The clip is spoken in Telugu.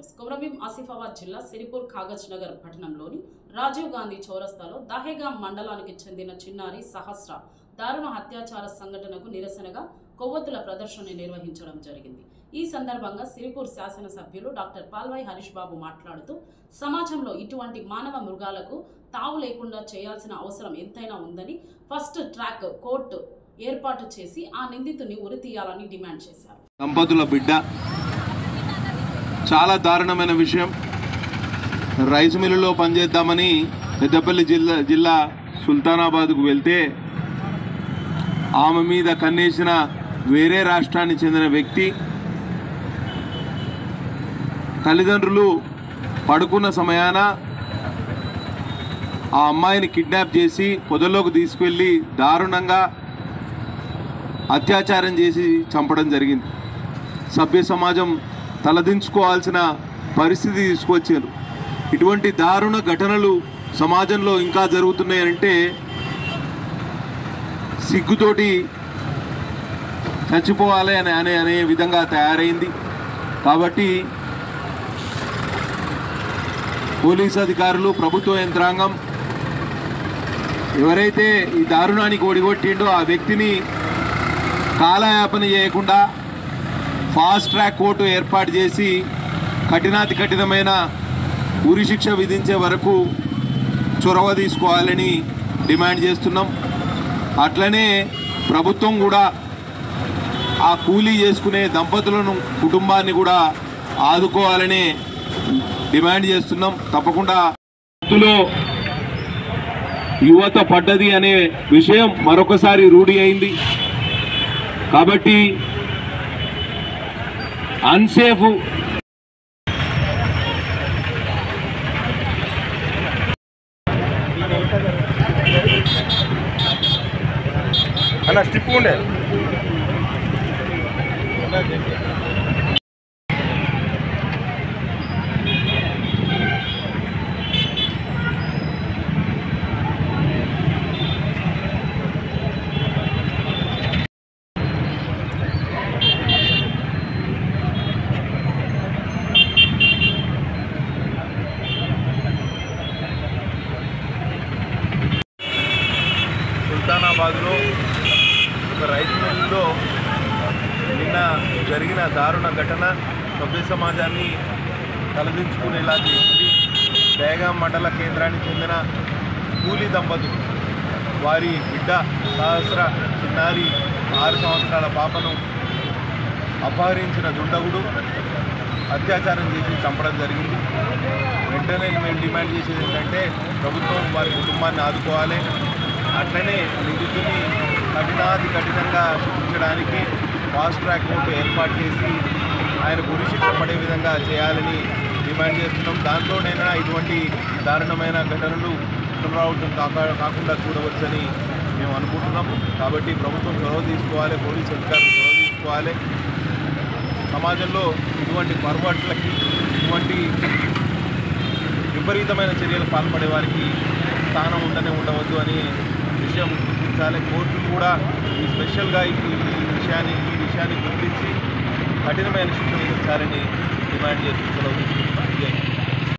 న్యూస్ కొమరంభీం ఆసిఫాబాద్ జిల్లా సిరిపూర్ కాగజ్ నగర్ పట్టణంలోని రాజీవ్ గాంధీ చౌరస్తాలో దహేగాం మండలానికి చెందిన చిన్నారి సహస్ర దారుణ అత్యాచార సంఘటనకు నిరసనగా కొవ్వొత్తుల ప్రదర్శన నిర్వహించడం జరిగింది। ఈ సందర్భంగా సిరిపూర్ శాసనసభ్యులు డాక్టర్ పాల్వాయి హరీష్ బాబు మాట్లాడుతూ సమాజంలో ఇటువంటి మానవ మృగాలకు తావు లేకుండా చేయాల్సిన అవసరం ఎంతైనా ఉందని ఫస్ట్ ట్రాక్ కోర్టు ఏర్పాటు చేసి ఆ నిందితుని ఉరితీయాలని డిమాండ్ చేశారు। దంపతుల బిడ్డ చాలా దారుణమైన విషయం। రైస్ మిల్లులో పనిచేద్దామని పెద్దపల్లి జిల్లా సుల్తానాబాద్కు వెళ్తే ఆమె మీద కన్నేసిన వేరే రాష్ట్రానికి చెందిన వ్యక్తి తల్లిదండ్రులు పడుకున్న సమయాన ఆ అమ్మాయిని కిడ్నాప్ చేసి పొదల్లోకి తీసుకెళ్ళి దారుణంగా అత్యాచారం చేసి చంపడం జరిగింది। సభ్య సమాజం తలదించుకోవాల్సిన పరిస్థితి తీసుకొచ్చారు। ఇటువంటి దారుణ ఘటనలు సమాజంలో ఇంకా జరుగుతున్నాయంటే సిగ్గుతోటి చచ్చిపోవాలి అనే విధంగా తయారైంది। కాబట్టి పోలీస్ అధికారులు, ప్రభుత్వ యంత్రాంగం ఎవరైతే ఈ దారుణానికి ఒడిగొట్టిండో ఆ వ్యక్తిని కాలయాపన చేయకుండా ఫాస్ట్ ట్రాక్ కోర్టు ఏర్పాటు చేసి కఠినాతి కఠినమైన ఉరి శిక్ష విధించే వరకు చొరవ తీసుకోవాలని డిమాండ్ చేస్తున్నాం। అట్లనే ప్రభుత్వం కూడా ఆ కూలీ చేసుకునే దంపతులను కుటుంబాన్ని కూడా ఆదుకోవాలని డిమాండ్ చేస్తున్నాం। తప్పకుండా యువత పడ్డది అనే విషయం మరొకసారి రూఢి అయింది। కాబట్టి అన్సేఫ్ అన్న స్టిప్ ఉండే సుల్తానాబాద్లో ఒక రైస్ మిల్లులో నిన్న జరిగిన దారుణ ఘటన సభ్య సమాజాన్ని తలదించుకునేలా చేసింది। దహేగాం మండల కేంద్రానికి చెందిన కూలీ దంపతులు వారి బిడ్డ సహస్ర చిన్నారి 6 సంవత్సరాల పాపను అపహరించిన దుండగుడు అత్యాచారం చేసి చంపడం జరిగింది। వెంటనే మేము డిమాండ్ చేసేది ఏంటంటే ప్రభుత్వం వారి కుటుంబాన్ని ఆదుకోవాలి, అట్లనే నిందితుని కఠినాతి కఠినంగా శిక్షించడానికి ఫాస్ట్ ట్రాక్ కోర్టు ఏర్పాటు చేసి ఆయన ఉరి శిక్ష పడే విధంగా చేయాలని డిమాండ్ చేస్తున్నాం। దాంతోనైనా ఇటువంటి దారుణమైన ఘటనలు పునరావృతం కాకుండా చూడవచ్చని మేము అనుకుంటున్నాం। కాబట్టి ప్రభుత్వం చొరవ తీసుకోవాలి, పోలీసు అధికారులు చొరవ తీసుకోవాలి। సమాజంలో ఇటువంటి పొరపాట్లకి, ఇటువంటి విపరీతమైన చర్యలు పాల్పడే వారికి స్థానం ఉండవద్దు అని విషయం గుర్తించాలి। కోర్టులు కూడా ఈ స్పెషల్గా ఈ విషయాన్ని గుర్తించి కఠినమైన శిక్ష విధించాలని డిమాండ్ చేస్తూ సెలవు తీసుకుంటున్నాం।